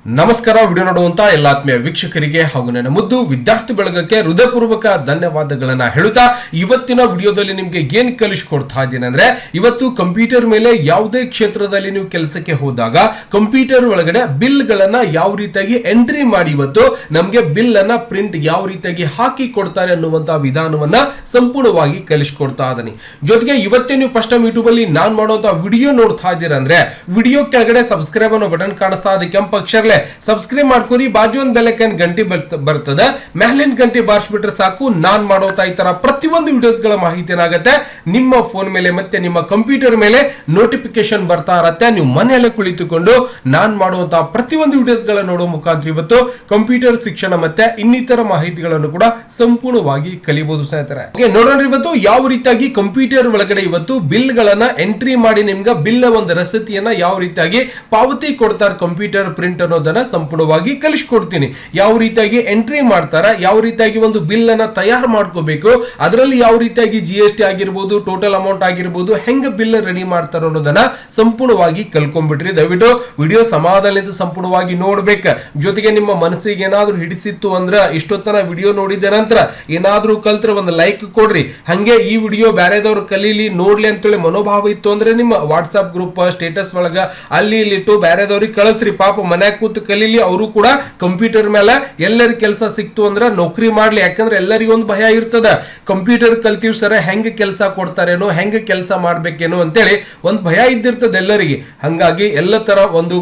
ನಮಸ್ಕಾರ. ವಿಡಿಯೋ ನೋಡುವಂತ ಎಲ್ಲ ಆತ್ಮೀಯ ವೀಕ್ಷಕರಿಗೆ ಹಾಗೂ ನನ್ನ ಮುದ್ದು ವಿದ್ಯಾರ್ಥಿ ಬಳಗಕ್ಕೆ ಹೃದಯಪೂರ್ವಕ ಧನ್ಯವಾದಗಳನ್ನ ಹೇಳುತ್ತಾ ಇವತ್ತಿನ ವಿಡಿಯೋದಲ್ಲಿ ನಿಮ್ಗೆ ಏನ್ ಕಲಿಸ್ಕೊಡ್ತಾ ಇದ್ದೀನಿ ಅಂದ್ರೆ, ಇವತ್ತು ಕಂಪ್ಯೂಟರ್ ಮೇಲೆ ಯಾವುದೇ ಕ್ಷೇತ್ರದಲ್ಲಿ ನೀವು ಕೆಲಸಕ್ಕೆ ಹೋದಾಗ ಕಂಪ್ಯೂಟರ್ ಒಳಗಡೆ ಬಿಲ್ ಗಳನ್ನ ಯಾವ ರೀತಿಯಾಗಿ ಎಂಟ್ರಿ ಮಾಡಿ ಇವತ್ತು ನಮ್ಗೆ ಬಿಲ್ ಅನ್ನ ಪ್ರಿಂಟ್ ಯಾವ ರೀತಿಯಾಗಿ ಹಾಕಿ ಕೊಡ್ತಾರೆ ಅನ್ನುವಂತ ವಿಧಾನವನ್ನ ಸಂಪೂರ್ಣವಾಗಿ ಕಲಿಸ್ಕೊಡ್ತಾ ಇದ್ದೀನಿ. ಜೊತೆಗೆ ಇವತ್ತೇ ನೀವು ಫಸ್ಟ್ ಟೈಮ್ ಯೂಟ್ಯೂಬ್ ಅಲ್ಲಿ ನಾನ್ ಮಾಡುವಂತ ವಿಡಿಯೋ ನೋಡ್ತಾ ಇದ್ದೀರಾ ಅಂದ್ರೆ, ವಿಡಿಯೋ ಕೆಳಗಡೆ ಸಬ್ಸ್ಕ್ರೈಬ್ ಅನ್ನೋ ಬಟನ್ ಕಾಣಿಸ್ತಾ ಇದೆ, ಕೆಂಪು ಅಕ್ಷರ ಸಬ್ಸ್ಕ್ರೈಬ್ ಮಾಡ್ಕೊರಿ, ಬಾಜು ಒಂದು ಬೆಲ್ ಐಕಾನ್ ಗಂಟೆ ಬರ್ತದೆ, ಮೇಲಿನ ಗಂಟೆ ಬಾರಿಸ್ಬಿಟ್ರೆ ಸಾಕು. ನಾನ್ ಮಾಡೋತಾ ಈ ತರ ಪ್ರತಿಯೊಂದು ವಿಡಿಯೋಸ್ ಗಳ ಮಾಹಿತಿ ಏನಾಗುತ್ತೆ ನಿಮ್ಮ ಫೋನ್ ಮೇಲೆ ಮತ್ತೆ ನಿಮ್ಮ ಕಂಪ್ಯೂಟರ್ ಮೇಲೆ ನೋಟಿಫಿಕೇಶನ್ ಬರ್ತಾ ಇರತ್ತೆ. ನೀವು ಮನೆಯಲ್ಲೇ ಕುಳಿತುಕೊಂಡು ನಾನ್ ಮಾಡುವಂತಹ ಪ್ರತಿಯೊಂದು ವಿಡಿಯೋಸ್ ಗಳ ನೋಡೋ ಮುಖಾಂತರ ಇವತ್ತು ಕಂಪ್ಯೂಟರ್ ಶಿಕ್ಷಣ ಮತ್ತೆ ಇನ್ನಿತರ ಮಾಹಿತಿಗಳನ್ನು ಕೂಡ ಸಂಪೂರ್ಣವಾಗಿ ಕಲಿಬಹುದು ಸ್ನೇಹಿತರೆ. ನೋಡೋಣ ಇವತ್ತು ಯಾವ ರೀತಿಯಾಗಿ ಕಂಪ್ಯೂಟರ್ ಒಳಗಡೆ ಇವತ್ತು ಬಿಲ್ ಗಳನ್ನ ಎಂಟ್ರಿ ಮಾಡಿ ನಿಮ್ಗೆ ಬಿಲ್ ಒಂದು ರಸೀತಿಯನ್ನ ಯಾವ ರೀತಿಯಾಗಿ ಪಾವತಿ ಕೊಡ್ತಾರೆ ಕಂಪ್ಯೂಟರ್ ಪ್ರಿಂಟ್ ಅನ್ನೋದನ್ನ ಸಂಪೂರ್ಣವಾಗಿ ಕಲಿಸ್ಕೊಡ್ತೀನಿ. ಯಾವ ರೀತಿಯಾಗಿ ಎಂಟ್ರಿ ಮಾಡ್ತಾರ, ಯಾವ ರೀತಿಯಾಗಿ ಒಂದು ಬಿಲ್ ಅನ್ನ ತಯಾರು ಮಾಡ್ಕೋಬೇಕು, ಅದರಲ್ಲಿ ಯಾವ ರೀತಿಯಾಗಿ GST ಆಗಿರ್ಬೋದು, ಟೋಟಲ್ ಅಮೌಂಟ್ ಆಗಿರ್ಬೋದು, ಹೆಂಗ ಬಿಲ್ ರೆಡಿ ಮಾಡ್ತಾರ ಅನ್ನೋದನ್ನ ಸಂಪೂರ್ಣವಾಗಿ ಕಲ್ಕೊಂಡ್ಬಿಟ್ರಿ. ದಯವಿಟ್ಟು ವಿಡಿಯೋ ಸಮಾಧಾನದಿಂದ ಸಂಪೂರ್ಣವಾಗಿ ನೋಡ್ಬೇಕ. ಜೊತೆಗೆ ನಿಮ್ಮ ಮನಸ್ಸಿಗೆ ಏನಾದ್ರೂ ಹಿಡಿಸಿತ್ತು ಅಂದ್ರ, ಇಷ್ಟೊತ್ತನ ವಿಡಿಯೋ ನೋಡಿದ ನಂತರ ಏನಾದ್ರೂ ಕಲ್ತ್ರ ಒಂದು ಲೈಕ್ ಕೊಡ್ರಿ. ಹಂಗೆ ಈ ವಿಡಿಯೋ ಬ್ಯಾರೆದವ್ರು ಕಲೀಲಿ ನೋಡ್ಲಿ ಅಂತೇಳಿ ಮನೋಭಾವ ಇತ್ತು ಅಂದ್ರೆ ನಿಮ್ಮ ವಾಟ್ಸ್ಆಪ್ ಗ್ರೂಪ್ ಸ್ಟೇಟಸ್ ಒಳಗ ಅಲ್ಲಿ ಇಲ್ಲಿಟ್ಟು ಬ್ಯಾರೆದವ್ರಿಗೆ ಕಳಿಸ್ರಿ. ಪಾಪ ಮನ್ಯಾಗ ಕೂತು ಕಲೀಲಿ, ಅವರು ಕೂಡ ಕಂಪ್ಯೂಟರ್ ಮೇಲೆ ಎಲ್ಲರ ಕೆಲಸ ಸಿಕ್ತು ಅಂದ್ರೆ ನೌಕರಿ ಮಾಡ್ಲಿ. ಯಾಕಂದ್ರೆ ಎಲ್ಲರಿಗೂ ಒಂದು ಭಯ ಇರ್ತದ, ಕಂಪ್ಯೂಟರ್ ಕಲ್ತೀವಿ ಸರ ಹೆಂಗ ಕೆಲಸ ಕೊಡ್ತಾರೇನೋ, ಹೆಂಗ ಕೆಲಸ ಮಾಡ್ಬೇಕೇನೋ ಅಂತೇಳಿ ಒಂದು ಭಯ ಇದ್ದಿರ್ತದೆ ಎಲ್ಲರಿಗೆ. ಹಂಗಾಗಿ ಎಲ್ಲ ತರ ಒಂದು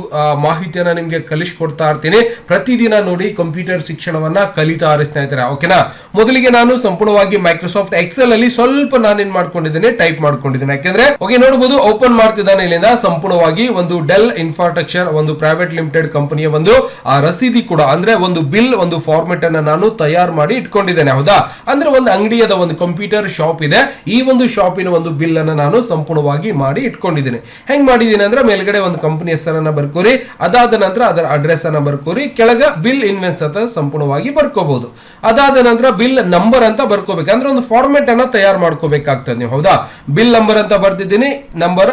ಮಾಹಿತಿಯನ್ನ ನಿಮ್ಗೆ ಕಲಿಸ್ಕೊಡ್ತಾ ಇರ್ತೀನಿ. ಪ್ರತಿದಿನ ನೋಡಿ ಕಂಪ್ಯೂಟರ್ ಶಿಕ್ಷಣವನ್ನ ಕಲಿತಾ ಸ್ನೇಹಿತರೆ. ಓಕೆನಾ, ಮೊದಲಿಗೆ ನಾನು ಸಂಪೂರ್ಣವಾಗಿ ಮೈಕ್ರೋಸಾಫ್ಟ್ ಎಕ್ಸೆಲ್ ಅಲ್ಲಿ ಸ್ವಲ್ಪ ನಾನೇನ್ ಮಾಡ್ಕೊಂಡಿದ್ದೀನಿ, ಟೈಪ್ ಮಾಡ್ಕೊಂಡಿದ್ದೀನಿ. ಯಾಕಂದ್ರೆ ಓಕೆ ನೋಡಬಹುದು, ಓಪನ್ ಮಾಡ್ತಿದ್ದಾನೆ ಇಲ್ಲಿಂದ. ಸಂಪೂರ್ಣವಾಗಿ ಒಂದು ಡೆಲ್ ಇನ್ಫ್ರಾಸ್ಟ್ರಕ್ಚರ್ ಒಂದು ಪ್ರೈವೇಟ್ ಲಿಮಿಟೆಡ್ ಕಂಪನಿಯ ಒಂದು ಆ ರಸೀದಿ ಕೂಡ ಅಂದ್ರೆ ಒಂದು ಬಿಲ್ ಒಂದು ಫಾರ್ಮೆಟ್ ಅನ್ನ ನಾನು ತಯಾರು ಮಾಡಿ ಇಟ್ಕೊಂಡಿದ್ದೇನೆ. ಹೌದಾ, ಅಂದ್ರೆ ಒಂದು ಅಂಗಡಿಯದ ಒಂದು ಕಂಪ್ಯೂಟರ್ ಶಾಪ್ ಇದೆ, ಈ ಒಂದು ಶಾಪಿನ ಒಂದು ಬಿಲ್ ಅನ್ನ ನಾನು ಸಂಪೂರ್ಣವಾಗಿ ಮಾಡಿ ಇಟ್ಕೊಂಡಿದ್ದೇನೆ. ಹೆಂಗ್ ಮಾಡಿದೀನಿ ಅಂದ್ರೆ, ಮೇಲ್ಗಡೆ ಒಂದು ಕಂಪನಿ ಹೆಸರನ್ನ ಬರ್ಕೋರಿ, ಅದಾದ ನಂತರ ಅದರ ಅಡ್ರೆಸ್ ಅನ್ನ ಬರ್ಕೋರಿ, ಕೆಳಗ ಬಿಲ್ ಇನ್ವೆನ್ಸ್ ಅಂತ ಸಂಪೂರ್ಣವಾಗಿ ಬರ್ಕೋಬಹುದು. ಅದಾದ ನಂತರ ಬಿಲ್ ನಂಬರ್ ಅಂತ ಬರ್ಕೋಬೇಕು, ಅಂದ್ರೆ ಒಂದು ಫಾರ್ಮೆಟ್ ಅನ್ನ ತಯಾರು ಮಾಡ್ಕೋಬೇಕಾಗ್ತದೆ ನೀವು. ಹೌದಾ, ಬಿಲ್ ನಂಬರ್ ಅಂತ ಬರ್ತಿದ್ದೀನಿ, ನಂಬರ್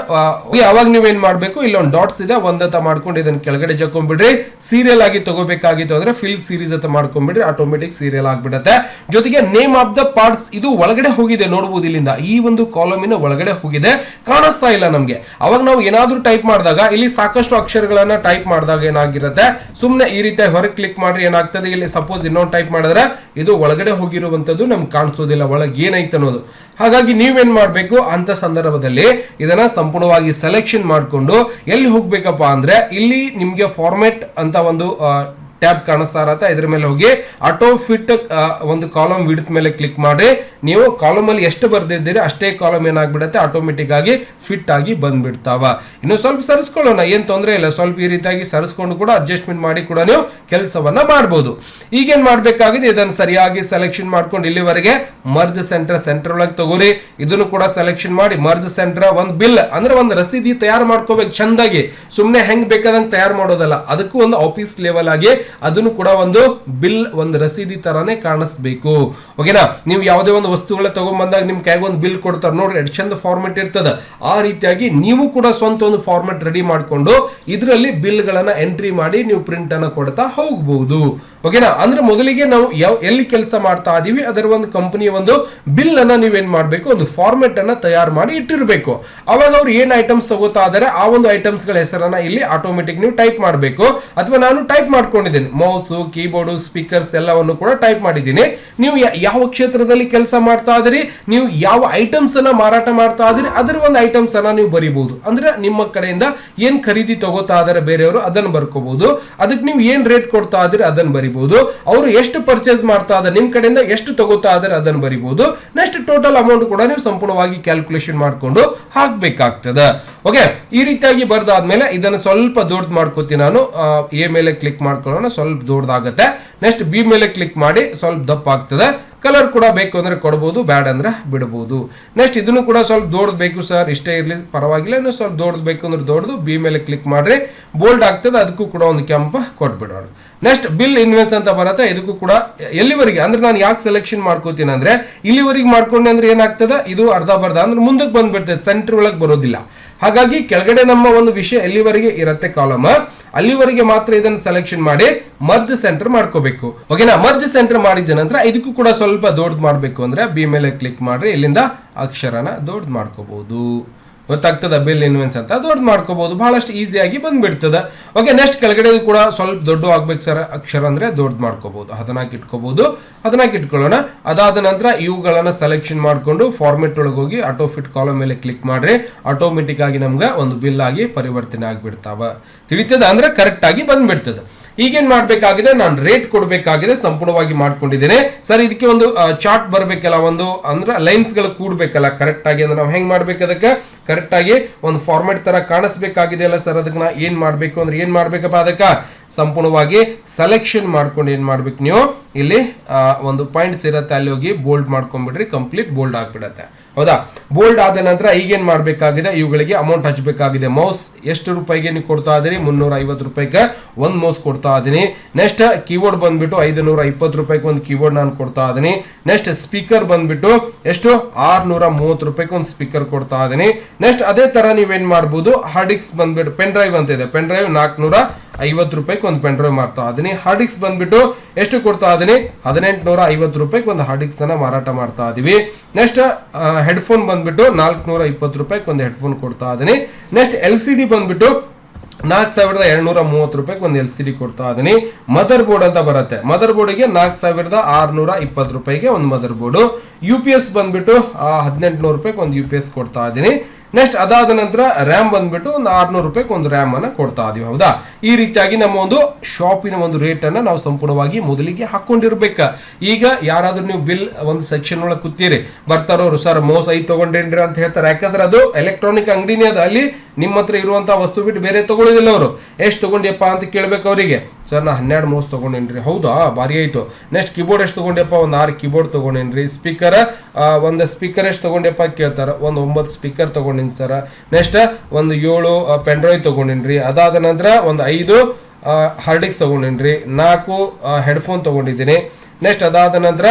ಅವಾಗ ನೀವೇನ್ ಮಾಡ್ಬೇಕು, ಇಲ್ಲ ಒಂದು ಡಾಟ್ಸ್ ಇದೆ ಒಂದಂತ ಮಾಡ್ಕೊಂಡು ಇದನ್ನ ಕೆಳಗಡೆ ಜಕ್ಕೊಂಡ್ಬಿಡ್ರಿ. ಸೀರಿಯಲ್ ಆಗಿ ತಗೋಬೇಕಾಗಿತ್ತು ಅಂದ್ರೆ ಫಿಲ್ ಸೀರೀಸ್ ಅಂತ ಮಾಡ್ಕೊಂಡ್ಬಿಡ್ರಿ, ಆಟೋಮೆಟಿಕ್ ಸೀರಿಯಲ್ ಆಗ್ಬಿಡತ್ತೆ. ಜೊತೆಗೆ ನೇಮ್ ಆಫ್ ದ ಪಾರ್ಟ್ಸ್ ಇದು ಒಳಗಡೆ ಹೋಗಿದೆ ನೋಡಬಹುದು, ಇಲ್ಲಿಂದ ಈ ಒಂದು ಕಾಲಮಿನ ಒಳಗಡೆ ಹೋಗಿದೆ, ಕಾಣಿಸ್ತಾ ಇಲ್ಲ ನಮ್ಗೆ. ಅವಾಗ ನಾವು ಏನಾದ್ರೂ ಟೈಪ್ ಮಾಡಿದಾಗ ಇಲ್ಲಿ ಸಾಕಷ್ಟು ಅಕ್ಷರಗಳನ್ನ ಟೈಪ್ ಮಾಡಿದಾಗ ಏನಾಗಿರುತ್ತೆ, ಸುಮ್ನೆ ಈ ರೀತಿ ಹೊರಗೆ ಕ್ಲಿಕ್ ಮಾಡ್ರಿ ಏನಾಗ್ತದೆ, ಇಲ್ಲಿ ಸಪೋಸ್ ಇನ್ನೊಂದು ಟೈಪ್ ಮಾಡಿದ್ರೆ ಇದು ಒಳಗಡೆ ಹೋಗಿರುವಂತದ್ದು ನಮ್ಗೆ ಕಾಣಿಸೋದಿಲ್ಲ ಒಳಗೆ ಏನೈತೆ ಅನ್ನೋದು. ಹಾಗಾಗಿ ನೀವೇನ್ ಮಾಡ್ಬೇಕು ಅಂತ ಸಂದರ್ಭದಲ್ಲಿ ಇದನ್ನ ಸಂಪೂರ್ಣವಾಗಿ ಸೆಲೆಕ್ಷನ್ ಮಾಡ್ಕೊಂಡು ಎಲ್ಲಿ ಹೋಗ್ಬೇಕಪ್ಪ ಅಂದ್ರೆ, ಇಲ್ಲಿ ನಿಮ್ಗೆ ಫಾರ್ಮೆಟ್ ಅಂತ ಒಂದು ಟ್ಯಾಬ್ ಕಾಣಿಸ್ತಾ ಇರತ್ತೆ, ಇದ್ರ ಮೇಲೆ ಹೋಗಿ ಆಟೋ ಫಿಟ್ ಒಂದು ಕಾಲಮ್ ವಿಡ್ತ್ ಮೇಲೆ ಕ್ಲಿಕ್ ಮಾಡಿ. ನೀವು ಕಾಲಮ್ ಅಲ್ಲಿ ಎಷ್ಟು ಬರ್ದಿದ್ದೀರಿ ಅಷ್ಟೇ ಕಾಲಮ್ ಏನಾಗ್ಬಿಡುತ್ತೆ, ಆಟೋಮೆಟಿಕ್ ಆಗಿ ಫಿಟ್ ಆಗಿ ಬಂದ್ಬಿಡ್ತಾವ. ಇನ್ನು ಸ್ವಲ್ಪ ಸರಿಸ್ಕೊಳ್ಳೋಣ, ಏನ್ ತೊಂದರೆ ಇಲ್ಲ, ಸ್ವಲ್ಪ ಈ ರೀತಿಯಾಗಿ ಸರಿಸ್ಕೊಂಡು ಕೂಡ ಅಡ್ಜಸ್ಟ್ಮೆಂಟ್ ಮಾಡಿ ಕೂಡ ನೀವು ಕೆಲಸವನ್ನ ಮಾಡಬಹುದು. ಈಗೇನ್ ಮಾಡ್ಬೇಕಾಗಿದೆ, ಇದನ್ನ ಸರಿಯಾಗಿ ಸೆಲೆಕ್ಷನ್ ಮಾಡ್ಕೊಂಡು ಇಲ್ಲಿವರೆಗೆ ಮರ್ಜ್ ಸೆಂಟರ್ ಒಳಗೆ ತಗೋರಿ. ಇದನ್ನು ಕೂಡ ಸೆಲೆಕ್ಷನ್ ಮಾಡಿ ಮರ್ಜ್ ಸೆಂಟರ್ ಒಂದು ಬಿಲ್ ಅಂದ್ರೆ ಒಂದು ರಸೀದಿ ತಯಾರು ಮಾಡ್ಕೋಬೇಕು ಚಂದಾಗಿ, ಸುಮ್ನೆ ಹೆಂಗ್ ಬೇಕಾದಂಗೆ ತಯಾರು ಮಾಡೋದಲ್ಲ. ಅದಕ್ಕೂ ಒಂದು ಆಫೀಸ್ ಲೆವೆಲ್ ಆಗಿ ಅದನ್ನು ಕೂಡ ಒಂದು ಬಿಲ್ ಒಂದು ರಸೀದಿ ತರಾನೇ ಕಾಣಿಸ್ಬೇಕು. ಓಕೆನಾ, ನೀವು ಯಾವುದೇ ಒಂದು ವಸ್ತುಗಳ ತಗೊಂಡ್ಬಂದಾಗ ನಿಮ್ ಕೈಗೆ ಒಂದು ಬಿಲ್ ಕೊಡ್ತಾರೆ ನೋಡ್ರಿ, ಎಷ್ಟು ಚಂದ ಫಾರ್ಮೆಟ್ ಇರ್ತದ. ಆ ರೀತಿಯಾಗಿ ನೀವು ಕೂಡ ಸ್ವಂತ ಒಂದು ಫಾರ್ಮೆಟ್ ರೆಡಿ ಮಾಡ್ಕೊಂಡು ಇದರಲ್ಲಿ ಬಿಲ್ ಗಳನ್ನ ಎಂಟ್ರಿ ಮಾಡಿ ನೀವು ಪ್ರಿಂಟ್ ಅನ್ನ ಕೊಡ್ತಾ ಹೋಗಬಹುದು. ಓಕೆನಾ, ಅಂದ್ರೆ ಮೊದಲಿಗೆ ನಾವು ಎಲ್ಲಿ ಕೆಲಸ ಮಾಡ್ತಾ ಇದೀವಿ ಅದರ ಒಂದು ಕಂಪನಿಯ ಒಂದು ಬಿಲ್ ಅನ್ನ ನೀವೇನ್ ಮಾಡ್ಬೇಕು, ಒಂದು ಫಾರ್ಮೆಟ್ ಅನ್ನ ತಯಾರು ಮಾಡಿ ಇಟ್ಟಿರ್ಬೇಕು. ಅವಾಗ ಅವ್ರು ಏನ್ ಐಟಮ್ಸ್ ತಗೋತಾ ಇದಾರೆ ಆ ಒಂದು ಐಟಮ್ಸ್ ಗಳ ಹೆಸರನ್ನ ಇಲ್ಲಿ ಆಟೋಮೆಟಿಕ್ ನೀವು ಟೈಪ್ ಮಾಡಬೇಕು. ಅಥವಾ ನಾನು ಟೈಪ್ ಮಾಡ್ಕೊಂಡಿದ್ದೀನಿ, ಮೌಸ್, ಕೀಬೋರ್ಡ್, ಸ್ಪೀಕರ್ಸ್ ಎಲ್ಲವನ್ನು ಕೂಡ ಟೈಪ್ ಮಾಡಿದ್ದೀನಿ. ನೀವು ಯಾವ ಕ್ಷೇತ್ರದಲ್ಲಿ ಕೆಲಸ ಮಾಡ್ತಾ ಇದ್ರಿ, ನೀವು ಯಾವ ಐಟಮ್ಸ್ ಅನ್ನ ಮಾರಾಟ ಮಾಡ್ತಾ ಇದ್ರಿ ಅದರ ಒಂದು ಐಟಮ್ಸ್ ಅನ್ನ ನೀವು ಬರೀಬಹುದು. ಅಂದ್ರೆ ನಿಮ್ಮ ಕಡೆಯಿಂದ ಏನ್ ಖರೀದಿ ತಗೋತಾ ಇದಾರೆ ಬೇರೆಯವರು ಅದನ್ನ ಬರ್ಕೋಬಹುದು. ಅದಕ್ಕೆ ನೀವು ಏನ್ ರೇಟ್ ಕೊಡ್ತಾ ಇದ್ರಿ ಅದನ್ನ ಬರೀಬಹುದು. ಅವರು ಎಷ್ಟು ಪರ್ಚೇಸ್ ಮಾಡ್ತಾ ಇದ್ದಾರೆ, ನಿಮ್ ಕಡೆಯಿಂದ ಎಷ್ಟು ತಗೋತಾ ಇದಾರೆ ಅದನ್ನ ಬರೀಬಹುದು. ನೆಕ್ಸ್ಟ್ ಟೋಟಲ್ ಅಮೌಂಟ್ ಕೂಡ ನೀವು ಸಂಪೂರ್ಣವಾಗಿ ಕ್ಯಾಲ್ಕುಲೇಷನ್ ಮಾಡ್ಕೊಂಡು ಹಾಕ್ಬೇಕಾಗ್ತದೆ. ಓಕೆ, ಈ ರೀತಿಯಾಗಿ ಬರ್ದಾದ್ಮೇಲೆ ಇದನ್ನ ಸ್ವಲ್ಪ ದೊಡ್ಡ ಮಾಡ್ಕೋತೀನಿ ನಾನು. ಎ ಮೇಲೆ ಕ್ಲಿಕ್ ಮಾಡ್ಕೊಳ್ಳೋಣ, ಸ್ವಲ್ಪ ದೊಡ್ಡದಾಗತ್ತೆ. ನೆಕ್ಸ್ಟ್ ಬಿ ಮೇಲೆ ಕ್ಲಿಕ್ ಮಾಡಿ ಸ್ವಲ್ಪ ದಪ್ಪ ಆಗ್ತದೆ. ಕಲರ್ ಕೂಡ ಬೇಕು ಅಂದ್ರೆ ಕೊಡಬಹುದು, ಬ್ಯಾಡ್ ಅಂದ್ರೆ ಬಿಡಬಹುದು. ನೆಕ್ಸ್ಟ್ ಇದನ್ನು ಕೂಡ ಸ್ವಲ್ಪ ದೊಡ್ಡದು ಬೇಕು ಸರ್, ಇಷ್ಟೇ ಇರ್ಲಿ ಪರವಾಗಿಲ್ಲ, ಇನ್ನು ಸ್ವಲ್ಪ ದೊಡ್ಡದು ಬೇಕು ಅಂದ್ರೆ ದೊಡ್ಡದು. ಬಿ ಮೇಲೆ ಕ್ಲಿಕ್ ಮಾಡ್ರಿ, ಬೋಲ್ಡ್ ಆಗ್ತದೆ, ಅದಕ್ಕೂ ಕೂಡ ಒಂದು ಕೆಂಪು ಕೊಟ್ಬಿಡೋಣ. ನೆಕ್ಸ್ಟ್ ಬಿಲ್ ಇನ್ವೆನ್ಸ್ ಅಂತ ಬರುತ್ತೆ, ಇದಕ್ಕೂ ಕೂಡ ಎಲ್ಲಿವರೆಗೆ ಅಂದ್ರೆ ನಾನು ಯಾಕೆ ಸೆಲೆಕ್ಷನ್ ಮಾಡ್ಕೋತೀನಿ ಅಂದ್ರೆ, ಇಲ್ಲಿವರೆಗೆ ಮಾಡ್ಕೊಂಡೆ ಅಂದ್ರೆ ಏನಾಗ್ತದೆ, ಇದು ಅರ್ಧ ಬರ್ಧ ಅಂದ್ರೆ ಮುಂದಕ್ಕೆ ಬಂದ್ಬಿಡ್ತದೆ, ಸೆಂಟರ್ ಒಳಗೆ ಬರೋದಿಲ್ಲ. ಹಾಗಾಗಿ ಕೆಳಗಡೆ ನಮ್ಮ ಒಂದು ವಿಷಯ ಎಲ್ಲಿವರೆಗೆ ಇರುತ್ತೆ ಕಾಲಮ್, ಅಲ್ಲಿವರೆಗೆ ಮಾತ್ರ ಇದನ್ನು ಸೆಲೆಕ್ಷನ್ ಮಾಡಿ ಮರ್ಜ್ ಸೆಂಟರ್ ಮಾಡ್ಕೋಬೇಕು. ಓಕೆನಾ, ಮರ್ಜ್ ಸೆಂಟರ್ ಮಾಡಿದ ನಂತರ ಇದಕ್ಕೂ ಕೂಡ ಸ್ವಲ್ಪ ದೊಡ್ಡದು ಮಾಡಬೇಕು ಅಂದ್ರೆ ಬಿ ಮೇಲೆ ಕ್ಲಿಕ್ ಮಾಡ್ರಿ, ಇಲ್ಲಿಂದ ಅಕ್ಷರನ ದೊಡ್ಡದು ಮಾಡ್ಕೋಬಹುದು. ಗೊತ್ತಾಗ್ತದ, ಬಿಲ್ ಇನ್ವೆನ್ಸ್ ಅಂತ ದೊಡ್ಡ ಮಾಡ್ಕೋಬಹುದು, ಬಹಳಷ್ಟು ಈಸಿಯಾಗಿ ಬಂದ್ಬಿಡ್ತದ. ಓಕೆ, ನೆಕ್ಸ್ಟ್ ಕೆಳಗಡೆ ಕೂಡ ಸ್ವಲ್ಪ ದೊಡ್ಡ ಆಗ್ಬೇಕು ಸರ್ ಅಕ್ಷರ ಅಂದ್ರೆ ದೊಡ್ಡ ಮಾಡ್ಕೋಬಹುದು, 14 ಇಟ್ಕೋಬಹುದು, 14 ಇಟ್ಕೊಳ್ಳೋಣ. ಅದಾದ ನಂತರ ಇವುಗಳನ್ನ ಸೆಲೆಕ್ಷನ್ ಮಾಡ್ಕೊಂಡು ಫಾರ್ಮೆಟ್ ಒಳಗೆ ಹೋಗಿ ಆಟೋ ಫಿಟ್ ಕಾಲಮ್ ಮೇಲೆ ಕ್ಲಿಕ್ ಮಾಡ್ರಿ, ಆಟೋಮೆಟಿಕ್ ಆಗಿ ನಮ್ಗೆ ಒಂದು ಬಿಲ್ ಆಗಿ ಪರಿವರ್ತನೆ ಆಗ್ಬಿಡ್ತಾವ. ತಿಳಿತದ ಅಂದ್ರೆ ಕರೆಕ್ಟ್ ಆಗಿ ಬಂದ್ಬಿಡ್ತದ. ಈಗೇನ್ ಮಾಡ್ಬೇಕಾಗಿದೆ, ನಾನು ರೇಟ್ ಕೊಡ್ಬೇಕಾಗಿದೆ, ಸಂಪೂರ್ಣವಾಗಿ ಮಾಡ್ಕೊಂಡಿದ್ದೇನೆ ಸರ್. ಇದಕ್ಕೆ ಒಂದು ಚಾರ್ಟ್ ಬರ್ಬೇಕಲ್ಲ, ಒಂದು ಅಂದ್ರೆ ಲೈನ್ಸ್ ಗಳು ಕೂಡ್ಬೇಕಲ್ಲ ಕರೆಕ್ಟ್ ಆಗಿ. ಅಂದ್ರೆ ನಾವು ಹೆಂಗ್ ಮಾಡ್ಬೇಕು, ಅದಕ್ಕೆ ಕರೆಕ್ಟ್ ಆಗಿ ಒಂದು ಫಾರ್ಮೆಟ್ ತರ ಕಾಣಿಸ್ಬೇಕಾಗಿದೆ ಅಲ್ಲ ಸರ್. ಅದಕ್ಕೆ ನಾ ಏನ್ ಮಾಡ್ಬೇಕು ಅಂದ್ರೆ ಏನ್ ಮಾಡ್ಬೇಕಪ್ಪ, ಅದಕ್ಕೆ ಸಂಪೂರ್ಣವಾಗಿ ಸೆಲೆಕ್ಷನ್ ಮಾಡ್ಕೊಂಡು ಏನ್ ಮಾಡ್ಬೇಕು, ನೀವು ಇಲ್ಲಿ ಒಂದು ಪಾಯಿಂಟ್ಸ್ ಇರುತ್ತೆ, ಅಲ್ಲಿ ಹೋಗಿ ಬೋಲ್ಡ್ ಮಾಡ್ಕೊಂಡ್ಬಿಡ್ರಿ, ಕಂಪ್ಲೀಟ್ ಬೋಲ್ಡ್ ಆಗ್ಬಿಡತ್ತೆ. ಹೌದಾ, ಬೋಲ್ಡ್ ಆದ ನಂತರ ಈಗೇನ್ ಮಾಡ್ಬೇಕಾಗಿದೆ, ಇವುಗಳಿಗೆ ಅಮೌಂಟ್ ಹಚ್ಚಬೇಕಾಗಿದೆ. ಮೌಸ್ ಎಷ್ಟು ರೂಪಾಯಿಗೆ ನೀವು ಕೊಡ್ತಾ ಇದೀನಿ, 350 ರೂಪಾಯಿಗೆ ಒಂದು ಮೌಸ್ ಕೊಡ್ತಾ ಇದೀನಿ. ನೆಕ್ಸ್ಟ್ ಕೀಬೋರ್ಡ್ ಬಂದ್ಬಿಟ್ಟು 520 ರೂಪಾಯಿಗೆ ಒಂದು ಕೀಬೋರ್ಡ್ ನಾನು ಕೊಡ್ತಾ ಇದೀನಿ. ನೆಕ್ಸ್ಟ್ ಸ್ಪೀಕರ್ ಬಂದ್ಬಿಟ್ಟು ಎಷ್ಟು, 630 ರೂಪಾಯಿಗೆ ಒಂದು ಸ್ಪೀಕರ್ ಕೊಡ್ತಾ ಇದೀನಿ. ನೆಕ್ಸ್ಟ್ ಅದೇ ತರ ನೀವೇನ್ ಮಾಡ್ಬೋದು, ಹಾರ್ಡ್ ಡಿಸ್ಕ್ ಬಂದ್ಬಿಟ್ಟು ಪೆನ್ ಡ್ರೈವ್ ಅಂತ ಇದೆ, ಪೆನ್ ಡ್ರೈವ್ 450 ರೂಪಾಯಿಗೆ ಒಂದು ಪೆನ್ ಡ್ರೈವ್ ಮಾಡ್ತಾ ಇದೀನಿ. ಹಾರ್ಡ್ ಡಿಸ್ಕ್ ಬಂದ್ಬಿಟ್ಟು ಎಷ್ಟು ಕೊಡ್ತಾ ಇದೀನಿ, 1850 ರೂಪಾಯಿಗೆ ಒಂದು ಹಾರ್ಡ್ ಡಿಸ್ಕ್ ಅನ್ನ ಮಾರಾಟ ಮಾಡ್ತಾ ಇದೀವಿ. ನೆಕ್ಸ್ಟ್ ಹೆಡ್ಫೋನ್ ಬಂದ್ಬಿಟ್ಟು 420 ರೂಪಾಯಿಗೆ ಒಂದು ಹೆಡ್ಫೋನ್ ಕೊಡ್ತಾ ಇದೀನಿ. ನೆಕ್ಸ್ಟ್ LCD ಬಂದ್ಬಿಟ್ಟು 4230 ರೂಪಾಯಿಗೆ ಒಂದು LCD ಕೊಡ್ತಾ ಇದೀನಿ. ಮದರ್ ಬೋರ್ಡ್ ಅಂತ ಬರುತ್ತೆ, ಮದರ್ ಬೋರ್ಡ್ಗೆ 4620 ರೂಪಾಯಿಗೆ ಒಂದು ಮದರ್ ಬೋರ್ಡ್. UPS ಬಂದ್ಬಿಟ್ಟು 1800 ರೂಪಾಯಿಗೆ ಒಂದು UPS ಕೊಡ್ತಾ ಇದೀನಿ. ನೆಕ್ಸ್ಟ್ ಅದಾದ ನಂತರ ರ್ಯಾಮ್ ಬಂದ್ಬಿಟ್ಟು ಒಂದು 600 ರೂಪಾಯಿಗೆ ಒಂದು ರ್ಯಾಮ್ ಅನ್ನ ಕೊಡ್ತಾ ಇದೀವಿ. ಹೌದಾ, ಈ ರೀತಿಯಾಗಿ ನಮ್ಮ ಒಂದು ಶಾಪಿನ ಒಂದು ರೇಟ್ ಅನ್ನ ನಾವು ಸಂಪೂರ್ಣವಾಗಿ ಮೊದಲಿಗೆ ಹಾಕೊಂಡಿರ್ಬೇಕ. ಈಗ ಯಾರಾದ್ರೂ ನೀವು ಬಿಲ್ ಒಂದು ಸೆಕ್ಷನ್ ಒಳಗೆ ಕೂತೀರಿ, ಬರ್ತಾರೋರು ಸರ್ ಮೌಸ್ 5 ತಗೊಂಡೇನ್ರಿ ಅಂತ ಹೇಳ್ತಾರೆ. ಯಾಕಂದ್ರೆ ಅದು ಎಲೆಕ್ಟ್ರಾನಿಕ್ ಅಂಗಡಿನೇ ಅದು, ಅಲ್ಲಿ ನಿಮ್ಮ ಹತ್ರ ಇರುವಂತಹ ವಸ್ತು ಬಿಟ್ಟು ಬೇರೆ ತಗೊಳ್ಳೋದಿಲ್ಲ ಅವರು. ಎಷ್ಟು ತಗೊಂಡ್ಯಪ್ಪ ಅಂತ ಕೇಳ್ಬೇಕು ಅವರಿಗೆ. ಸರ್ ನಾ 12 ಮೌಸ್ ತಗೊಂಡೇನ್ರಿ. ಹೌದಾ, ಭಾರಿ ಆಯ್ತು. ನೆಕ್ಸ್ಟ್ ಕೀಬೋರ್ಡ್ ಎಷ್ಟು ತಗೊಂಡ್ಯಪ್ಪ, ಒಂದು 6 ಕೀಬೋರ್ಡ್ ತಗೊಂಡೇನ್ರಿ. ಸ್ಪೀಕರ್ ಒಂದು ಸ್ಪೀಕರ್ ಎಷ್ಟು ತಗೊಂಡ್ಯಪ್ಪ ಕೇಳ್ತಾರ, ಒಂದು 9 ಸ್ಪೀಕರ್ ತಗೊಂಡಿನಿ ಸರ್. ನೆಕ್ಸ್ಟ್ ಒಂದು 7 ಪೆನ್ ಡ್ರೈವ್ ತಗೊಂಡಿನ್ರಿ. ಅದಾದ ನಂತರ ಒಂದು 5 ಹಾರ್ಡ್ ಡಿಸ್ಕ್ ತಗೊಂಡಿನ್ರಿ, 4 ಹೆಡ್ಫೋನ್ ತಗೊಂಡಿದ್ದೀನಿ. ನೆಕ್ಸ್ಟ್ ಅದಾದ ನಂತರ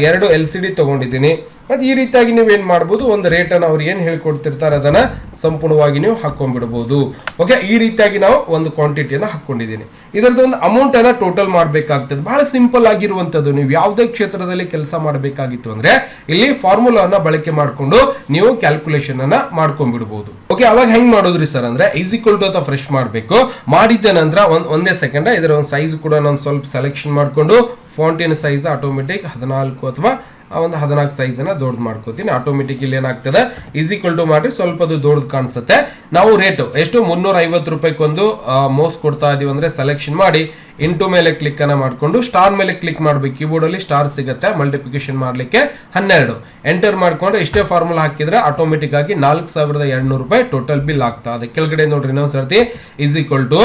2 LCD ತಗೊಂಡಿದ್ದೀನಿ. ಮತ್ತೆ ಈ ರೀತಿಯಾಗಿ ನೀವು ಏನ್ ಮಾಡ್ಬೋದು, ಒಂದು ರೇಟ್ ಅನ್ನು ಅವ್ರು ಏನ್ ಹೇಳ್ಕೊಡ್ತಿರ್ತಾರೆ ಅದನ್ನ ಸಂಪೂರ್ಣವಾಗಿ ನೀವು ಹಾಕೊಂಡ್ಬಿಡ್ಬೋದು. ಓಕೆ, ಈ ರೀತಿಯಾಗಿ ನಾವು ಒಂದು ಕ್ವಾಂಟಿಟಿಯನ್ನ ಹಾಕೊಂಡಿದ್ದೀನಿ. ಇದರದ್ದು ಒಂದು ಅಮೌಂಟ್ ಅನ್ನ ಟೋಟಲ್ ಮಾಡ್ಬೇಕಾಗ್ತದೆ. ಬಹಳ ಸಿಂಪಲ್ ಆಗಿರುವಂತದ್ದು. ನೀವು ಯಾವುದೇ ಕ್ಷೇತ್ರದಲ್ಲಿ ಕೆಲಸ ಮಾಡಬೇಕಾಗಿತ್ತು ಅಂದ್ರೆ ಇಲ್ಲಿ ಫಾರ್ಮುಲಾನ ಬಳಕೆ ಮಾಡಿಕೊಂಡು ನೀವು ಕ್ಯಾಲ್ಕುಲೇಷನ್ ಅನ್ನ ಮಾಡ್ಕೊಂಡ್ಬಿಡ್ಬೋದು. ಓಕೆ, ಅವಾಗ ಹೆಂಗ್ ಮಾಡೋದ್ರಿ ಸರ್ ಅಂದ್ರೆ ಈಕ್ವಲ್ ಟು ಅಂತ ಫ್ರೆಶ್ ಮಾಡಬೇಕು. ಮಾಡಿದ್ದ ನಂತರ ಒಂದೇ ಸೆಕೆಂಡ್ ಇದರ ಒಂದು ಸೈಜ್ ಕೂಡ ನಾನು ಸ್ವಲ್ಪ ಸೆಲೆಕ್ಷನ್ ಮಾಡ್ಕೊಂಡು ಫಾಂಟಿನ ಸೈಜ್ ಆಟೋಮೆಟಿಕ್ 14 ಅಥವಾ ಒಂದು 14 ಸೈಜ್ ಅನ್ನ ದೊಡ್ಡ ಮಾಡ್ಕೋತೀನಿ. ಆಟೋಮೆಟಿಕ್ ಇಲ್ಲಿ ಏನಾಗ್ತದೆ, ಈಕ್ವಲ್ ಟು ಮಾಡಿ ಸ್ವಲ್ಪ ದೊಡ್ಡದು ಕಾಣಿಸುತ್ತೆ. ನಾವು ರೇಟ್ ಎಷ್ಟು 350 ರೂಪಾಯಿಗೆ ಒಂದು ಮೌಸ್ ಕೊಡ್ತಾ ಇದೀವಿ ಅಂದ್ರೆ ಸೆಲೆಕ್ಷನ್ ಮಾಡಿ ಇಂಟು ಮೇಲೆ ಕ್ಲಿಕ್ ಅನ್ನ ಮಾಡ್ಕೊಂಡು ಸ್ಟಾರ್ ಮೇಲೆ ಕ್ಲಿಕ್ ಮಾಡ್ಬೇಕು. ಕೀಬೋರ್ಡ್ ಅಲ್ಲಿ ಸ್ಟಾರ್ ಸಿಗುತ್ತೆ, ಮಲ್ಟಿಪ್ಲಿಕೇಶನ್ ಮಾಡ್ಲಿಕ್ಕೆ 12 ಎಂಟರ್ ಮಾಡ್ಕೊಂಡ್ರೆ ಇಷ್ಟೇ ಫಾರ್ಮುಲಾ ಹಾಕಿದ್ರೆ ಆಟೋಮೆಟಿಕ್ ಆಗಿ 4200 ರೂಪಾಯಿ ಟೋಟಲ್ ಬಿಲ್ ಆಗ್ತಾ ಇದೆ. ಕೆಳಗಡೆ ನೋಡ್ರಿ ನಾವು ಸರ್ತಿ ಈಕ್ವಲ್ ಟು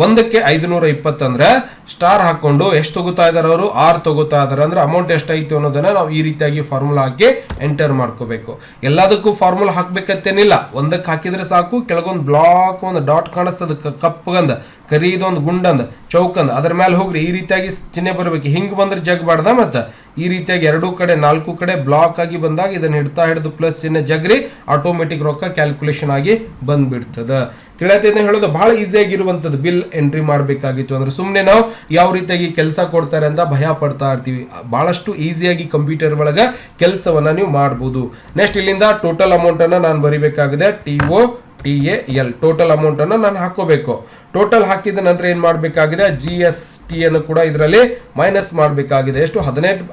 1ಕ್ಕೆ 520 ಅಂದ್ರೆ ಸ್ಟಾರ್ ಹಾಕೊಂಡು ಎಷ್ಟು ತಗೋತಾ ಇದಾರೆ ಅವರು, 6 ತಗೋತಾ ಇದಾರೆ ಅಂದ್ರೆ ಅಮೌಂಟ್ ಎಷ್ಟಾಯ್ತು ಅನ್ನೋದನ್ನ ನಾವು ಈ ರೀತಿಯಾಗಿ ಫಾರ್ಮುಲಾ ಹಾಕಿ ಎಂಟರ್ ಮಾಡ್ಕೋಬೇಕು. ಎಲ್ಲದಕ್ಕೂ ಫಾರ್ಮುಲಾ ಹಾಕ್ಬೇಕಂತೇನಿಲ್ಲ, ಒಂದಕ್ಕೆ ಹಾಕಿದ್ರೆ ಸಾಕು. ಕೆಳಗೊಂದು ಬ್ಲಾಕ್ ಒಂದು ಡಾಟ್ ಕಾಣಿಸ್ತದ, ಕಪ್ಪಗಂದ ಕರಿದೊಂದು ಗುಂಡಂದ ಚೌಕಂದ, ಅದ್ರ ಮೇಲೆ ಹೋಗ್ರಿ ಈ ರೀತಿಯಾಗಿ ಚಿಹ್ನೆ ಬರ್ಬೇಕು. ಹಿಂಗ್ ಬಂದ್ರೆ ಜಗ್ಬಾರ್ದ. ಮತ್ತ ಈ ರೀತಿಯಾಗಿ 2 ಕಡೆ 4 ಕಡೆ ಬ್ಲಾಕ್ ಆಗಿ ಬಂದಾಗ ಇದನ್ನ ಹಿಡಿದು ಪ್ಲಸ್ ಚಿಹ್ನೆ ಜಗ್ರಿ ಆಟೋಮೆಟಿಕ್ ರೊಕ್ಕ ಕ್ಯಾಲ್ಕುಲೇಷನ್ ಆಗಿ ಬಂದ್ಬಿಡ್ತದ. ತಿಳಿಯತೈತೆ ಹೇಳೋದು ಬಹಳ ಈಸಿ ಆಗಿರುವಂತದ್ದು. ಬಿಲ್ ಎಂಟ್ರಿ ಮಾಡಬೇಕಾಗಿತ್ತು ಅಂದ್ರೆ ಸುಮ್ಮನೆ ನಾವು ಯಾವ ರೀತಿಯಾಗಿ ಕೆಲಸ ಕೊಡ್ತಾರೆ ಅಂತ ಭಯ ಪಡ್ತಾ ಇರ್ತೀವಿ. ಬಹಳಷ್ಟು ಈಸಿಯಾಗಿ ಕಂಪ್ಯೂಟರ್ ಒಳಗ ಕೆಲಸವನ್ನ ನೀವು ಮಾಡಬಹುದು. ನೆಕ್ಸ್ಟ್ ಇಲ್ಲಿಂದ ಟೋಟಲ್ ಅಮೌಂಟ್ ಅನ್ನ ನಾನು ಬರಿಬೇಕಾಗಿದೆ, TOTAL ಟೋಟಲ್ ಅಮೌಂಟ್ ಅನ್ನು ನಾನು ಹಾಕೋಬೇಕು. ಟೋಟಲ್ ಹಾಕಿದ ನಂತರ ಏನ್ ಮಾಡಬೇಕಾಗಿದೆ, GST ಅನ್ನು ಕೂಡ ಇದರಲ್ಲಿ ಮೈನಸ್ ಮಾಡಬೇಕಾಗಿದೆ. ಎಷ್ಟು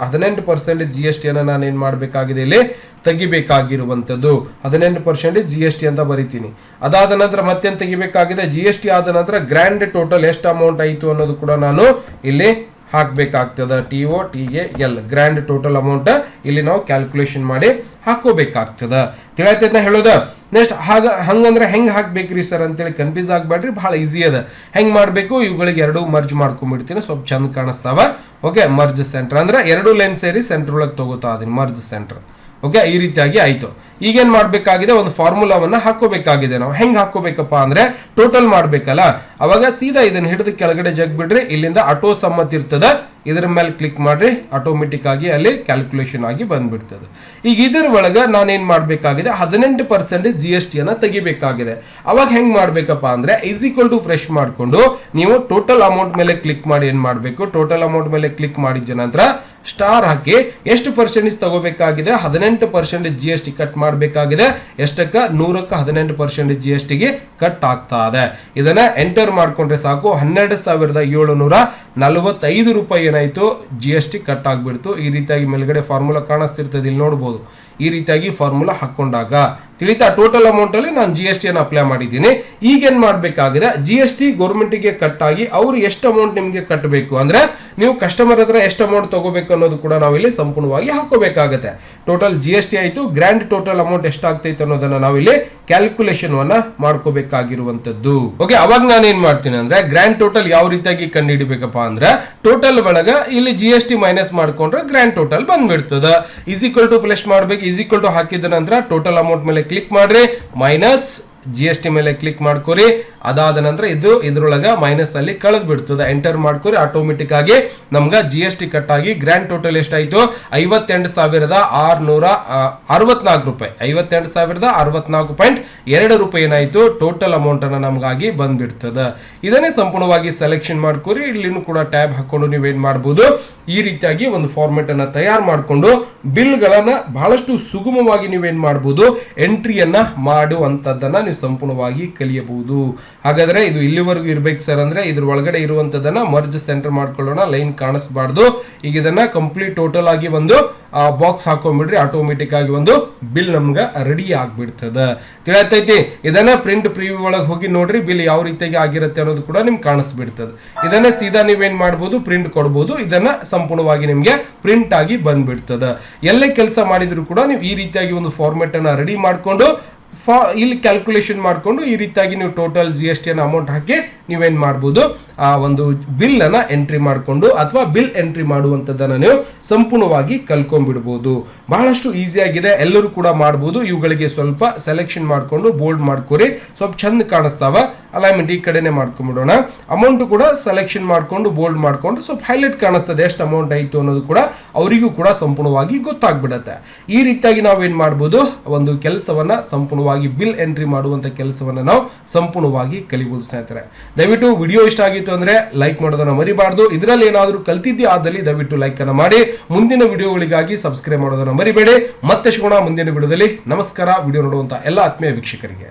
18% GST ಅನ್ನು ನಾನು ಏನ್ ಮಾಡಬೇಕಾಗಿದೆ, ಇಲ್ಲಿ ತೆಗಿಬೇಕಾಗಿರುವಂತದ್ದು 18% GST ಅಂತ ಬರಿತೀನಿ. ಅದಾದ ನಂತರ ಮತ್ತೆ ತೆಗಿಬೇಕಾಗಿದೆ. GST ಆದ ನಂತರ ಗ್ರ್ಯಾಂಡ್ ಟೋಟಲ್ ಎಷ್ಟು ಅಮೌಂಟ್ ಆಯಿತು ಅನ್ನೋದು ಕೂಡ ನಾನು ಇಲ್ಲಿ ಹಾಕ್ಬೇಕಾಗ್ತದ. TOTAL ಗ್ರ್ಯಾಂಡ್ ಟೋಟಲ್ ಅಮೌಂಟ್ ಇಲ್ಲಿ ನಾವು ಕ್ಯಾಲ್ಕುಲೇಷನ್ ಮಾಡಿ ಹಾಕೋಬೇಕಾಗ್ತದ. ತಿಳಿಯತೈತೆ ಹೇಳೋದ. ನೆಕ್ಸ್ಟ್ ಹಂಗಂದ್ರೆ ಹೆಂಗ್ ಹಾಕ್ಬೇಕ್ರಿ ಸರ್ ಅಂತೇಳಿ ಕನ್ಫ್ಯೂಸ್ ಆಗ್ಬೇಡ್ರಿ, ಬಹಳ ಈಸಿ ಅದ. ಹೆಂಗ್ ಮಾಡ್ಬೇಕು, ಇವುಗಳಿಗೆ 2 ಮರ್ಜ್ ಮಾಡ್ಕೊಂಡ್ಬಿಡ್ತೀನಿ, ಸ್ವಲ್ಪ ಚಂದ ಕಾಣಿಸ್ತಾವ. ಓಕೆ, ಮರ್ಜ್ ಸೆಂಟರ್ ಅಂದ್ರೆ 2 ಲೈನ್ ಸೇರಿ ಸೆಂಟರ್ ಒಳಗೆ ತಗೋತಾ ಅದೀನಿ, ಮರ್ಜ್ ಸೆಂಟರ್. ಓಕೆ, ಈ ರೀತಿಯಾಗಿ ಆಯ್ತು. ಈಗೇನ್ ಮಾಡ್ಬೇಕಾಗಿದೆ, ಒಂದು ಫಾರ್ಮುಲಾವನ್ನ ಹಾಕೋಬೇಕಾಗಿದೆ. ನಾವು ಹೆಂಗ್ ಹಾಕೋಬೇಕಪ್ಪ ಅಂದ್ರೆ ಟೋಟಲ್ ಮಾಡ್ಬೇಕಲ್ಲ, ಅವಾಗ ಸೀದಾ ಇದನ್ನ ಹಿಡಿದು ಕೆಳಗಡೆ ಜಗ್ ಬಿಡ್ರಿ, ಇಲ್ಲಿಂದ ಆಟೋ ಸಮ್ಮತ್ ಇರ್ತದ, ಇದರ ಮೇಲೆ ಕ್ಲಿಕ್ ಮಾಡ್ರಿ, ಆಟೋಮೆಟಿಕ್ ಆಗಿ ಅಲ್ಲಿ ಕ್ಯಾಲ್ಕುಲೇಷನ್ ಆಗಿ ಬಂದ್ಬಿಡ್ತದೆ. ಈಗ ಇದರ ಒಳಗೆ ನಾನೇನ್ ಮಾಡ್ಬೇಕಾಗಿದೆ, 18% GST ಅನ್ನ ತೆಗಿಬೇಕಾಗಿದೆ. ಅವಾಗ ಹೆಂಗ್ ಮಾಡ್ಬೇಕಪ್ಪ ಅಂದ್ರೆ = ಫ್ರೆಶ್ ಮಾಡ್ಕೊಂಡು ನೀವು ಟೋಟಲ್ ಅಮೌಂಟ್ ಮೇಲೆ ಕ್ಲಿಕ್ ಮಾಡಿ ಏನ್ ಮಾಡ್ಬೇಕು, ಟೋಟಲ್ ಅಮೌಂಟ್ ಮೇಲೆ ಕ್ಲಿಕ್ ಮಾಡಿದ ನಂತರ ಸ್ಟಾರ್ ಹಾಕಿ ಎಷ್ಟು ಪರ್ಸೆಂಟೇಜ್ ತಗೋಬೇಕಾಗಿದೆ, 18% GST ಕಟ್ ಮಾಡಬೇಕಾಗಿದೆ. ಎಷ್ಟಕ್ಕ 100ಕ್ಕೆ 18% GST ಗೆ ಕಟ್ ಆಗ್ತಾ ಇದೆ. ಇದನ್ನ ಎಂಟರ್ ಮಾಡ್ಕೊಂಡ್ರೆ ಸಾಕು, 12,745 ರೂಪಾಯಿ ಏನಾಯ್ತು GST ಕಟ್ ಆಗ್ಬಿಡ್ತು. ಈ ರೀತಿಯಾಗಿ ಮೇಲ್ಗಡೆ ಫಾರ್ಮುಲಾ ಕಾಣಿಸ್ತಿರ್ತದೆ, ಇಲ್ಲಿ ನೋಡಬಹುದು. ಈ ರೀತಿಯಾಗಿ ಫಾರ್ಮುಲಾ ಹಾಕೊಂಡಾಗ ತಿಳಿತಾ ಟೋಟಲ್ ಅಮೌಂಟ್ ಅಲ್ಲಿ ನಾನು GST ಅನ್ನು ಅಪ್ಲೈ ಮಾಡಿದ್ದೀನಿ. ಈಗ ಏನ್ ಮಾಡ್ಬೇಕಾಗಿದೆ, GST ಗೌರ್ಮೆಂಟ್ ಗೆ ಕಟ್ ಆಗಿ ಅವ್ರು ಎಷ್ಟು ಅಮೌಂಟ್ ನಿಮ್ಗೆ ಕಟ್ಟಬೇಕು ಅಂದ್ರೆ ನೀವು ಕಸ್ಟಮರ್ ಹತ್ರ ಎಷ್ಟು ಅಮೌಂಟ್ ತಗೋಬೇಕು ಅನ್ನೋದು ಕೂಡ ನಾವಿಲ್ಲಿ ಸಂಪೂರ್ಣವಾಗಿ ಹಾಕೋಬೇಕಾಗತ್ತೆ. ಟೋಟಲ್ GST ಆಯ್ತು, ಗ್ರ್ಯಾಂಡ್ ಟೋಟಲ್ ಅಮೌಂಟ್ ಎಷ್ಟಾಗ್ತೈತೆ ಅನ್ನೋದನ್ನ ನಾವಿಲ್ಲಿ ಕ್ಯಾಲ್ಕುಲೇಷನ್ ವನ್ನ ಮಾಡ್ಕೋಬೇಕಾಗಿರುವಂತದ್ದು. ಓಕೆ, ಅವಾಗ ನಾನು ಏನ್ ಮಾಡ್ತೀನಿ ಅಂದ್ರೆ ಗ್ರ್ಯಾಂಡ್ ಟೋಟಲ್ ಯಾವ ರೀತಿಯಾಗಿ ಕಂಡು ಹಿಡಿಬೇಕಪ್ಪ ಅಂದ್ರೆ ಟೋಟಲ್ ಒಳಗ ಇಲ್ಲಿ GST ಮೈನಸ್ ಮಾಡ್ಕೊಂಡ್ರೆ ಗ್ರ್ಯಾಂಡ್ ಟೋಟಲ್ ಬಂದ್ಬಿಡ್ತದೆ. = ಪ್ಲಸ್ ಮಾಡ್ಬೇಕು, = ಹಾಕಿದ ನಂತರ ಟೋಟಲ್ ಅಮೌಂಟ್ ಮೇಲೆ ಕ್ಲಿಕ್ ಮಾಡ್ರಿ, ಮೈನಸ್ GST ಮೇಲೆ ಕ್ಲಿಕ್ ಮಾಡ್ಕೋರಿ. ಅದಾದ ನಂತರ ಇದ್ರೊಳಗ ಮೈನಸ್ ಅಲ್ಲಿ ಕಳೆದ್ ಬಿಡ್ತದೆ, ಎಂಟರ್ ಮಾಡ್ಕೋರಿ. ಆಟೋಮೆಟಿಕ್ ಆಗಿ ನಮ್ಗ GST ಕಟ್ ಆಗಿ ಗ್ರ್ಯಾಂಡ್ ಟೋಟಲ್ ಎಷ್ಟಾಯ್ತು, 58,664 ರೂಪಾಯಿ, 58,064.2 ರೂಪಾಯಿ ಏನಾಯ್ತು ಟೋಟಲ್ ಅಮೌಂಟ್ ಅನ್ನ ನಮ್ಗಾಗಿ ಬಂದ್ಬಿಡ್ತದೆ. ಇದನ್ನೇ ಸಂಪೂರ್ಣವಾಗಿ ಸೆಲೆಕ್ಷನ್ ಮಾಡ್ಕೋರಿ. ಇಲ್ಲಿನೂ ಕೂಡ ಟ್ಯಾಬ್ ಹಾಕೊಂಡು ನೀವೇನ್ ಮಾಡಬಹುದು, ಈ ರೀತಿಯಾಗಿ ಒಂದು ಫಾರ್ಮೆಟ್ ಅನ್ನ ತಯಾರು ಮಾಡಿಕೊಂಡು ಬಿಲ್ ಗಳನ್ನ ಬಹಳಷ್ಟು ಸುಗಮವಾಗಿ ನೀವೇನ್ ಮಾಡಬಹುದು, ಎಂಟ್ರಿಯನ್ನ ಮಾಡುವಂತದ್ದನ್ನ ನೀವು ಸಂಪೂರ್ಣವಾಗಿ ಕಲಿಯಬಹುದು. ಹಾಗಾದ್ರೆ ಇದು ಇಲ್ಲಿವರೆಗೂ ಇರ್ಬೇಕು ಸರ್ ಅಂದ್ರೆ ಇದ್ರ ಒಳಗಡೆ ಇರುವಂತದನ್ನ ಮರ್ಜ್ ಸೆಂಟರ್ ಮಾಡ್ಕೊಳ್ಳೋಣ, ಲೈನ್ ಕಾಣಿಸಬಾರ್ದು. ಈಗ ಇದನ್ನ ಕಂಪ್ಲೀಟ್ ಟೋಟಲ್ ಆಗಿ ಒಂದು ಬಾಕ್ಸ್ ಹಾಕೊಂಡ್ಬಿಡ್ರಿ, ಆಟೋಮೆಟಿಕ್ ಆಗಿ ಒಂದು ಬಿಲ್ ನಮ್ಗ ರೆಡಿ ಆಗ್ಬಿಡ್ತದೆ. ತಿಳಿತೈತಿ? ಇದನ್ನ ಪ್ರಿಂಟ್ ಪ್ರಿವ್ಯೂ ಒಳಗೆ ಹೋಗಿ ನೋಡ್ರಿ, ಬಿಲ್ ಯಾವ ರೀತಿಯಾಗಿ ಆಗಿರುತ್ತೆ ಅನ್ನೋದು ಕೂಡ ನಿಮ್ಗೆ ಕಾಣಿಸ್ಬಿಡ್ತದೆ. ಇದನ್ನ ಸೀದಾ ನೀವೇನ್ ಮಾಡಬಹುದು, ಪ್ರಿಂಟ್ ಕೊಡಬಹುದು. ಇದನ್ನ ಸಂಪೂರ್ಣವಾಗಿ ನಿಮ್ಗೆ ಪ್ರಿಂಟ್ ಆಗಿ ಬಂದ್ಬಿಡ್ತದೆ. ಎಲ್ಲೇ ಕೆಲಸ ಮಾಡಿದ್ರು ಕೂಡ ನೀವು ಈ ರೀತಿಯಾಗಿ ಒಂದು ಫಾರ್ಮೆಟ್ ಅನ್ನ ರೆಡಿ ಮಾಡ್ಕೊಂಡು ಇಲ್ಲಿ ಕ್ಯಾಲ್ಕುಲೇಷನ್ ಮಾಡ್ಕೊಂಡು ಈ ರೀತಿಯಾಗಿ ನೀವು ಟೋಟಲ್ GST ಅನ್ನ ಅಮೌಂಟ್ ಹಾಕಿ ನೀವೇನ್ ಮಾಡಬಹುದು, ಆ ಒಂದು ಬಿಲ್ ಅನ್ನ ಎಂಟ್ರಿ ಮಾಡಿಕೊಂಡು ಅಥವಾ ಬಿಲ್ ಎಂಟ್ರಿ ಮಾಡುವಂತದನ್ನ ನೀವು ಸಂಪೂರ್ಣವಾಗಿ ಕಲ್ಕೊಂಡ್ಬಿಡ್ಬೋದು. ಬಹಳಷ್ಟು ಈಸಿ ಆಗಿದೆ, ಎಲ್ಲರೂ ಕೂಡ ಮಾಡಬಹುದು. ಇವುಗಳಿಗೆ ಸ್ವಲ್ಪ ಸೆಲೆಕ್ಷನ್ ಮಾಡ್ಕೊಂಡು ಬೋಲ್ಡ್ ಮಾಡ್ಕೊರಿ, ಸ್ವಲ್ಪ ಚಂದ ಕಾಣಿಸ್ತಾವ. ಅಲೈನ್ಮೆಂಟ್ ಈ ಕಡೆನೆ ಮಾಡ್ಕೊಂಡ್ಬಿಡೋಣ. ಅಮೌಂಟ್ ಕೂಡ ಸೆಲೆಕ್ಷನ್ ಮಾಡ್ಕೊಂಡು ಬೋಲ್ಡ್ ಮಾಡ್ಕೊಂಡು ಸ್ವಲ್ಪ ಹೈಲೈಟ್ ಕಾಣಿಸ್ತದೆ, ಎಷ್ಟು ಅಮೌಂಟ್ ಆಯ್ತು ಅನ್ನೋದು ಕೂಡ ಅವರಿಗೂ ಕೂಡ ಸಂಪೂರ್ಣವಾಗಿ ಗೊತ್ತಾಗ್ಬಿಡತ್ತೆ. ಈ ರೀತಿಯಾಗಿ ನಾವೇನ್ ಮಾಡಬಹುದು, ಒಂದು ಕೆಲಸವನ್ನ ಸಂಪೂರ್ಣವಾಗಿ ಬಿಲ್ ಎಂಟ್ರಿ ಮಾಡುವಂತ ಕೆಲಸವನ್ನ ನಾವು ಸಂಪೂರ್ಣವಾಗಿ ಕಲಿಬಹುದು. ಸ್ನೇಹಿತರೆ, ದಯವಿಟ್ಟು ವಿಡಿಯೋ ಇಷ್ಟ ಆಗಿತ್ತು ಅಂದ್ರೆ ಲೈಕ್ ಮಾಡೋದನ್ನ ಮರಿಬಾರ್ದು. ಇದರಲ್ಲಿ ಏನಾದರೂ ಕಲ್ತಿದ್ದಿ ಆದಲ್ಲಿ ದಯವಿಟ್ಟು ಲೈಕ್ ಅನ್ನ ಮಾಡಿ. ಮುಂದಿನ ವಿಡಿಯೋಗಳಿಗಾಗಿ ಸಬ್ಸ್ಕ್ರೈಬ್ ಮಾಡೋದನ್ನ ಮರಿಬೇಡಿ. ಮತ್ತೆ ಸಿಗೋಣ ಮುಂದಿನ ವಿಡಿಯೋದಲ್ಲಿ. ನಮಸ್ಕಾರ. ವಿಡಿಯೋ ನೋಡುವಂತ ಎಲ್ಲ ಆತ್ಮೀಯ ವೀಕ್ಷಕರಿಗೆ